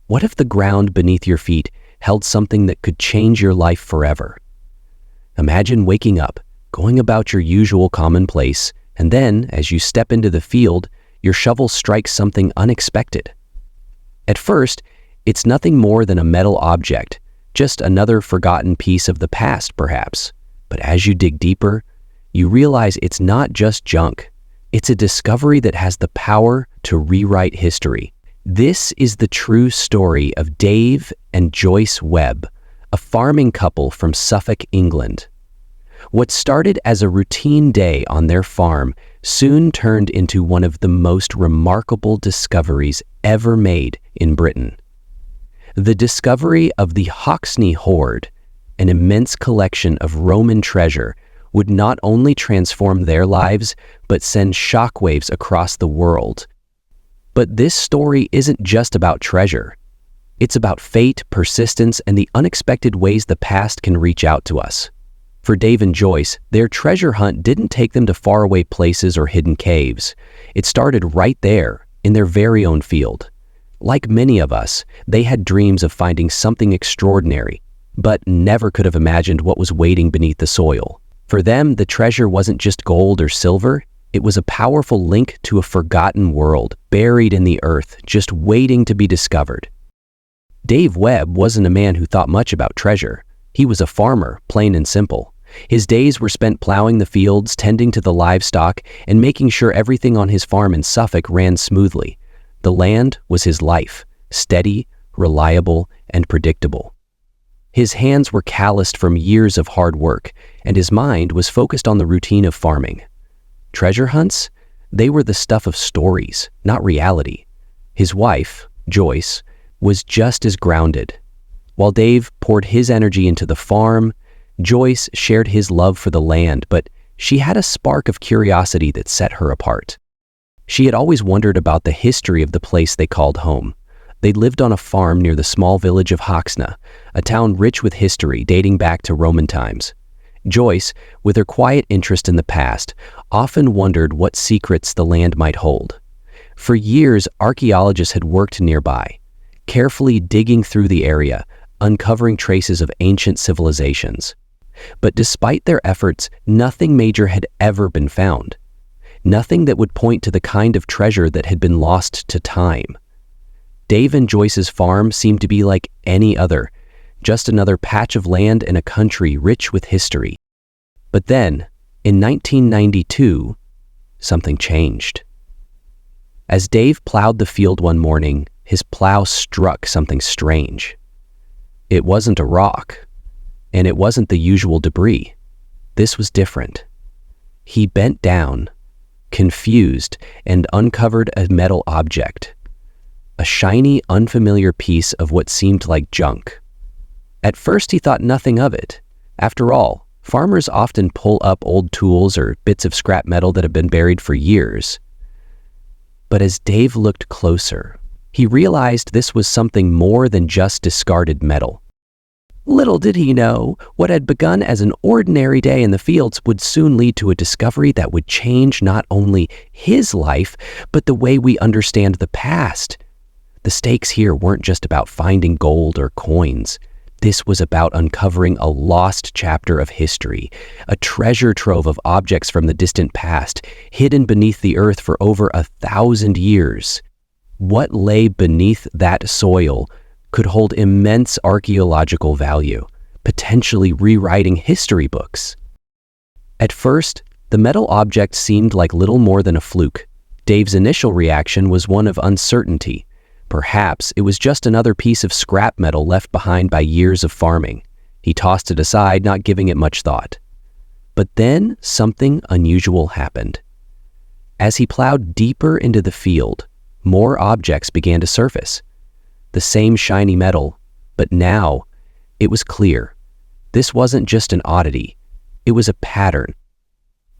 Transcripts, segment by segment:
What if the ground beneath your feet held something that could change your life forever? Imagine waking up, going about your usual commonplace, and then, as you step into the field, your shovel strikes something unexpected. At first, it's nothing more than a metal object, just another forgotten piece of the past, perhaps. But as you dig deeper, you realize it's not just junk. It's a discovery that has the power to rewrite history. This is the true story of Dave and Joyce Webb, a farming couple from Suffolk, England. What started as a routine day on their farm soon turned into one of the most remarkable discoveries ever made in Britain. The discovery of the Hoxne Hoard, an immense collection of Roman treasure, would not only transform their lives, but send shockwaves across the world. But this story isn't just about treasure. It's about fate, persistence, and the unexpected ways the past can reach out to us. For Dave and Joyce, their treasure hunt didn't take them to faraway places or hidden caves. It started right there, in their very own field. Like many of us, they had dreams of finding something extraordinary, but never could have imagined what was waiting beneath the soil. For them, the treasure wasn't just gold or silver. It was a powerful link to a forgotten world, buried in the earth, just waiting to be discovered. Dave Webb wasn't a man who thought much about treasure. He was a farmer, plain and simple. His days were spent plowing the fields, tending to the livestock, and making sure everything on his farm in Suffolk ran smoothly. The land was his life, steady, reliable, and predictable. His hands were calloused from years of hard work, and his mind was focused on the routine of farming. Treasure hunts? They were the stuff of stories, not reality. His wife, Joyce, was just as grounded. While Dave poured his energy into the farm, Joyce shared his love for the land, but she had a spark of curiosity that set her apart. She had always wondered about the history of the place they called home. They lived on a farm near the small village of Hoxne, a town rich with history dating back to Roman times. Joyce, with her quiet interest in the past, often wondered what secrets the land might hold. For years, archaeologists had worked nearby, carefully digging through the area, uncovering traces of ancient civilizations. But despite their efforts, nothing major had ever been found. Nothing that would point to the kind of treasure that had been lost to time. Dave and Joyce's farm seemed to be like any other, just another patch of land in a country rich with history. But then, in 1992, something changed. As Dave plowed the field one morning, his plow struck something strange. It wasn't a rock, and it wasn't the usual debris. This was different. He bent down, confused, and uncovered a metal object. A shiny, unfamiliar piece of what seemed like junk. At first, he thought nothing of it. After all, farmers often pull up old tools or bits of scrap metal that have been buried for years. But as Dave looked closer, he realized this was something more than just discarded metal. Little did he know, what had begun as an ordinary day in the fields would soon lead to a discovery that would change not only his life, but the way we understand the past. The stakes here weren't just about finding gold or coins. This was about uncovering a lost chapter of history, a treasure trove of objects from the distant past, hidden beneath the earth for over 1,000 years. What lay beneath that soil could hold immense archaeological value, potentially rewriting history books. At first, the metal object seemed like little more than a fluke. Dave's initial reaction was one of uncertainty. Perhaps it was just another piece of scrap metal left behind by years of farming. He tossed it aside, not giving it much thought. But then something unusual happened. As he plowed deeper into the field, more objects began to surface. The same shiny metal, but now it was clear. This wasn't just an oddity. It was a pattern.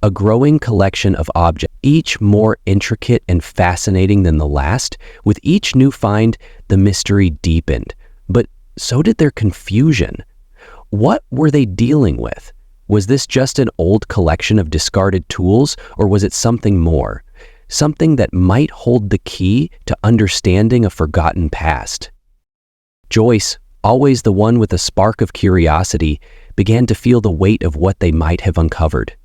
A growing collection of objects, each more intricate and fascinating than the last. With each new find, the mystery deepened, but so did their confusion. What were they dealing with? Was this just an old collection of discarded tools, or was it something more? Something that might hold the key to understanding a forgotten past? Joyce, always the one with a spark of curiosity, began to feel the weight of what they might have uncovered.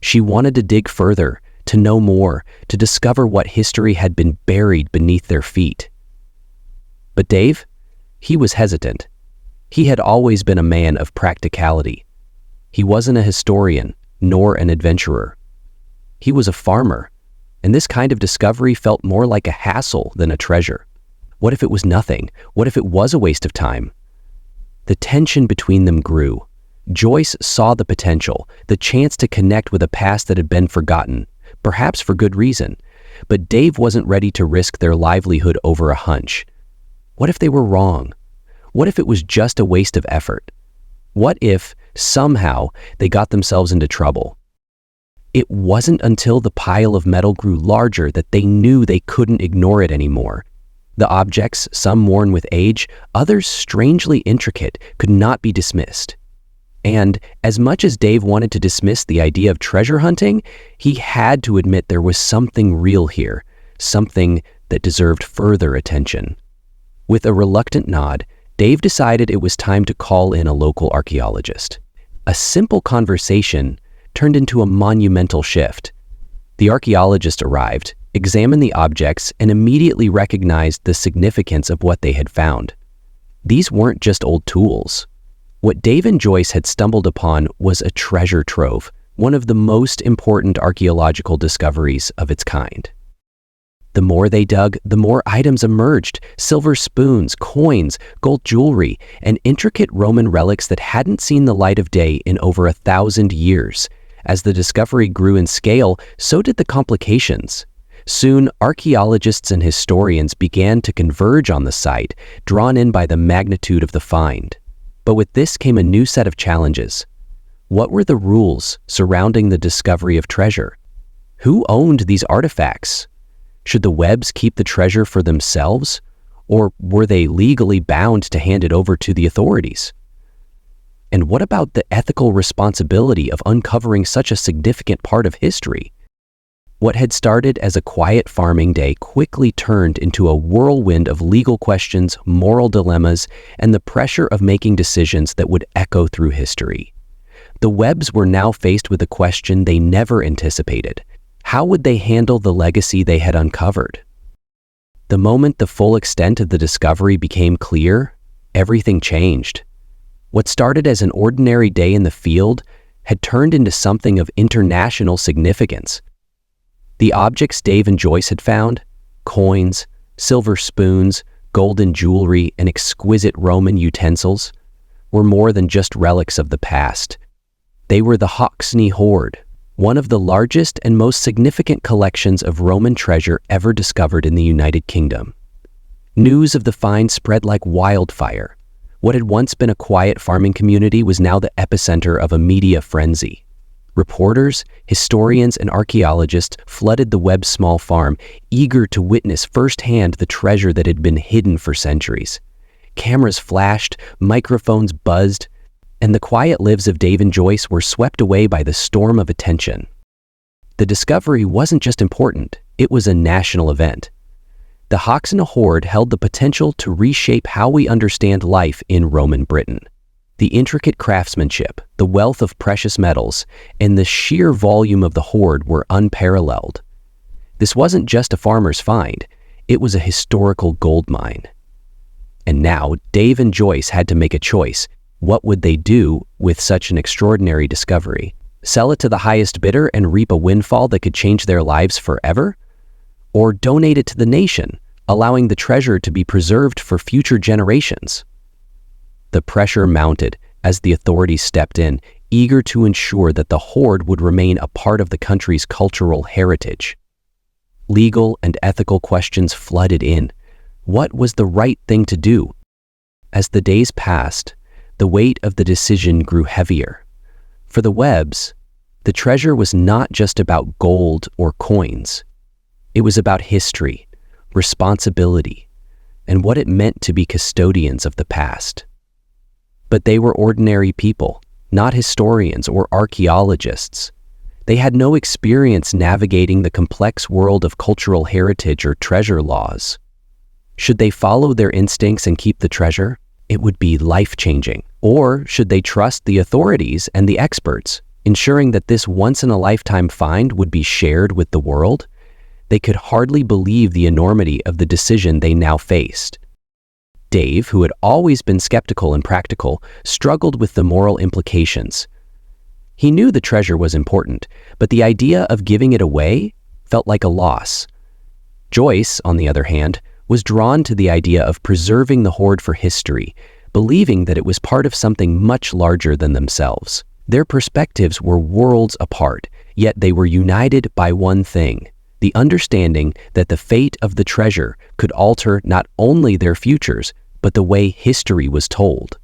She wanted to dig further, to know more, to discover what history had been buried beneath their feet. But Dave? He was hesitant. He had always been a man of practicality. He wasn't a historian, nor an adventurer. He was a farmer, and this kind of discovery felt more like a hassle than a treasure. What if it was nothing? What if it was a waste of time? The tension between them grew. Joyce saw the potential, the chance to connect with a past that had been forgotten, perhaps for good reason. But Dave wasn't ready to risk their livelihood over a hunch. What if they were wrong? What if it was just a waste of effort? What if, somehow, they got themselves into trouble? It wasn't until the pile of metal grew larger that they knew they couldn't ignore it anymore. The objects, some worn with age, others strangely intricate, could not be dismissed. And as much as Dave wanted to dismiss the idea of treasure hunting, he had to admit there was something real here, something that deserved further attention. With a reluctant nod, Dave decided it was time to call in a local archaeologist. A simple conversation turned into a monumental shift. The archaeologist arrived, examined the objects, and immediately recognized the significance of what they had found. These weren't just old tools. What Dave and Joyce had stumbled upon was a treasure trove, one of the most important archaeological discoveries of its kind. The more they dug, the more items emerged: silver spoons, coins, gold jewelry, and intricate Roman relics that hadn't seen the light of day in over 1,000 years. As the discovery grew in scale, so did the complications. Soon, archaeologists and historians began to converge on the site, drawn in by the magnitude of the find. But with this came a new set of challenges. What were the rules surrounding the discovery of treasure? Who owned these artifacts? Should the Webbs keep the treasure for themselves, or were they legally bound to hand it over to the authorities? And what about the ethical responsibility of uncovering such a significant part of history? What had started as a quiet farming day quickly turned into a whirlwind of legal questions, moral dilemmas, and the pressure of making decisions that would echo through history. The Webbs were now faced with a question they never anticipated. How would they handle the legacy they had uncovered? The moment the full extent of the discovery became clear, everything changed. What started as an ordinary day in the field had turned into something of international significance. The objects Dave and Joyce had found, coins, silver spoons, golden jewelry, and exquisite Roman utensils, were more than just relics of the past. They were the Hoxne Hoard, one of the largest and most significant collections of Roman treasure ever discovered in the United Kingdom. News of the find spread like wildfire. What had once been a quiet farming community was now the epicenter of a media frenzy. Reporters, historians, and archaeologists flooded the Webb small farm, eager to witness firsthand the treasure that had been hidden for centuries. Cameras flashed, microphones buzzed, and the quiet lives of Dave and Joyce were swept away by the storm of attention. The discovery wasn't just important, it was a national event. The Hoxne Hoard held the potential to reshape how we understand life in Roman Britain. The intricate craftsmanship, the wealth of precious metals, and the sheer volume of the hoard were unparalleled. This wasn't just a farmer's find, it was a historical gold mine. And now, Dave and Joyce had to make a choice. What would they do with such an extraordinary discovery? Sell it to the highest bidder and reap a windfall that could change their lives forever? Or donate it to the nation, allowing the treasure to be preserved for future generations? The pressure mounted as the authorities stepped in, eager to ensure that the hoard would remain a part of the country's cultural heritage. Legal and ethical questions flooded in. What was the right thing to do? As the days passed, the weight of the decision grew heavier. For the Webbs, the treasure was not just about gold or coins. It was about history, responsibility, and what it meant to be custodians of the past. But they were ordinary people, not historians or archaeologists. They had no experience navigating the complex world of cultural heritage or treasure laws. Should they follow their instincts and keep the treasure? It would be life-changing. Or should they trust the authorities and the experts, ensuring that this once-in-a-lifetime find would be shared with the world? They could hardly believe the enormity of the decision they now faced. Dave, who had always been skeptical and practical, struggled with the moral implications. He knew the treasure was important, but the idea of giving it away felt like a loss. Joyce, on the other hand, was drawn to the idea of preserving the hoard for history, believing that it was part of something much larger than themselves. Their perspectives were worlds apart, yet they were united by one thing: the understanding that the fate of the treasure could alter not only their futures, but the way history was told.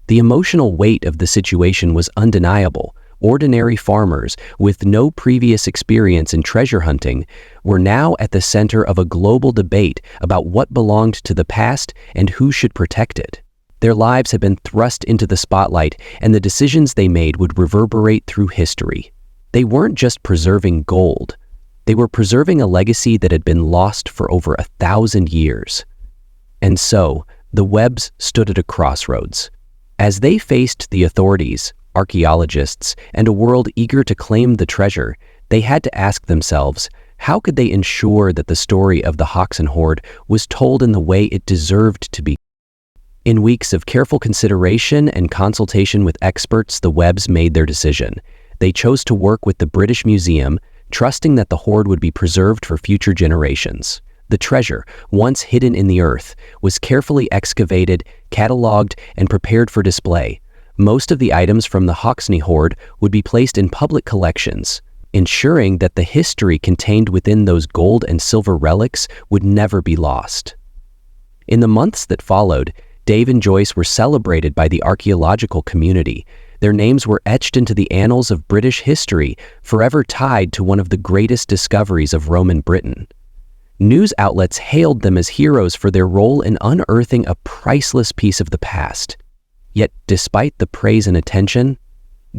The emotional weight of the situation was undeniable. Ordinary farmers with no previous experience in treasure hunting were now at the center of a global debate about what belonged to the past and who should protect it. Their lives had been thrust into the spotlight, and the decisions they made would reverberate through history. They weren't just preserving gold. They were preserving a legacy that had been lost for over 1,000 years. And so, the Webbs stood at a crossroads. As they faced the authorities, archaeologists, and a world eager to claim the treasure, they had to ask themselves, how could they ensure that the story of the Hoxne Hoard was told in the way it deserved to be? In weeks of careful consideration and consultation with experts, the Webbs made their decision. They chose to work with the British Museum, trusting that the hoard would be preserved for future generations. The treasure, once hidden in the earth, was carefully excavated, catalogued, and prepared for display. Most of the items from the Hoxne Hoard would be placed in public collections, ensuring that the history contained within those gold and silver relics would never be lost. In the months that followed, Dave and Joyce were celebrated by the archaeological community. Their names were etched into the annals of British history, forever tied to one of the greatest discoveries of Roman Britain. News outlets hailed them as heroes for their role in unearthing a priceless piece of the past. Yet, despite the praise and attention,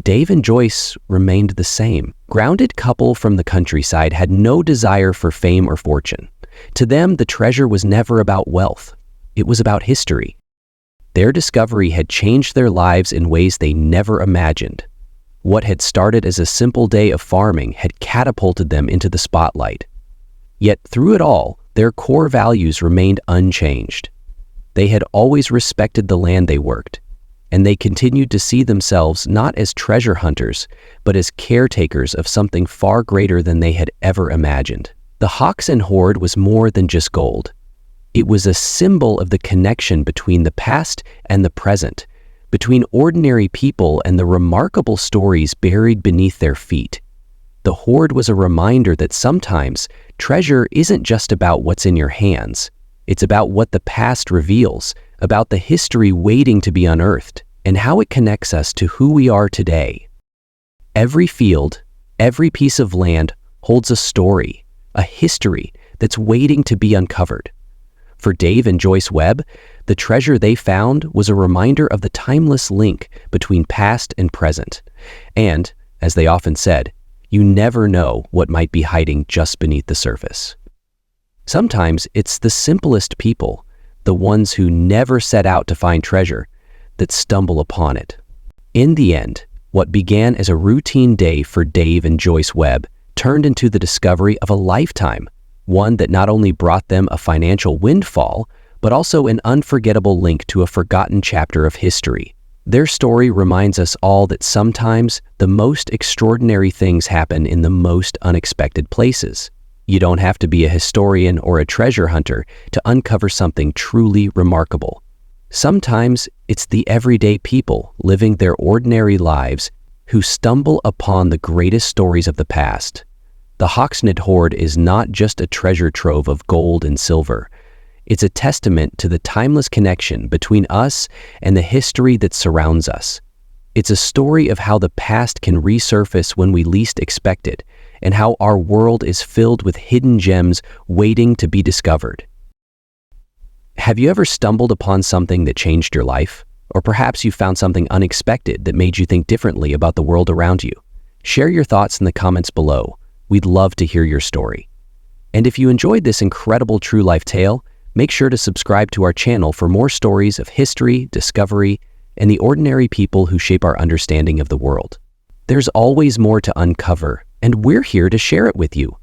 Dave and Joyce remained the same. Grounded couple from the countryside had no desire for fame or fortune. To them, the treasure was never about wealth. It was about history. Their discovery had changed their lives in ways they never imagined. What had started as a simple day of farming had catapulted them into the spotlight. Yet through it all, their core values remained unchanged. They had always respected the land they worked, and they continued to see themselves not as treasure hunters, but as caretakers of something far greater than they had ever imagined. The Hoxne Hoard was more than just gold. It was a symbol of the connection between the past and the present, between ordinary people and the remarkable stories buried beneath their feet. The hoard was a reminder that sometimes treasure isn't just about what's in your hands. It's about what the past reveals, about the history waiting to be unearthed, and how it connects us to who we are today. Every field, every piece of land holds a story, a history that's waiting to be uncovered. For Dave and Joyce Webb, the treasure they found was a reminder of the timeless link between past and present. And, as they often said, you never know what might be hiding just beneath the surface. Sometimes it's the simplest people, the ones who never set out to find treasure, that stumble upon it. In the end, what began as a routine day for Dave and Joyce Webb turned into the discovery of a lifetime, one that not only brought them a financial windfall, but also an unforgettable link to a forgotten chapter of history. Their story reminds us all that sometimes the most extraordinary things happen in the most unexpected places. You don't have to be a historian or a treasure hunter to uncover something truly remarkable. Sometimes it's the everyday people living their ordinary lives who stumble upon the greatest stories of the past. The Hoxne Hoard is not just a treasure trove of gold and silver. It's a testament to the timeless connection between us and the history that surrounds us. It's a story of how the past can resurface when we least expect it, and how our world is filled with hidden gems waiting to be discovered. Have you ever stumbled upon something that changed your life? Or perhaps you found something unexpected that made you think differently about the world around you? Share your thoughts in the comments below. We'd love to hear your story. And if you enjoyed this incredible true life tale, Make sure to subscribe to our channel for more stories of history, discovery, and the ordinary people who shape our understanding of the world. There's always more to uncover, and we're here to share it with you.